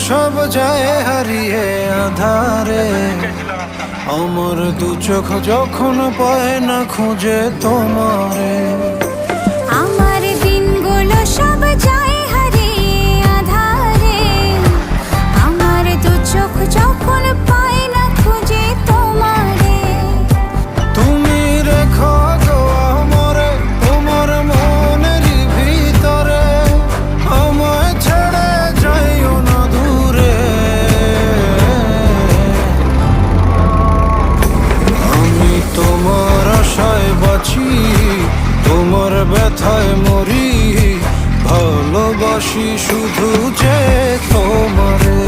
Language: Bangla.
সব যায় হারিয়ে আধারে, আমার দু চোখ যখন পায় না খুঁজে তোমারে। আমার দিনগুলো সব যায় হারিয়ে আধারে, আমার দু চোখ যখন পায় না খুঁজে তোমারে। তুমি রেখো গো আমরে তোমার মনের ভিতরে, আমায় ছেড়ে যাইও না দূরে। আমি তোমার আশায় বাঁচি, তোমার ব্যথায় মরি, ভালোবাসি শুধু যে তোমারে।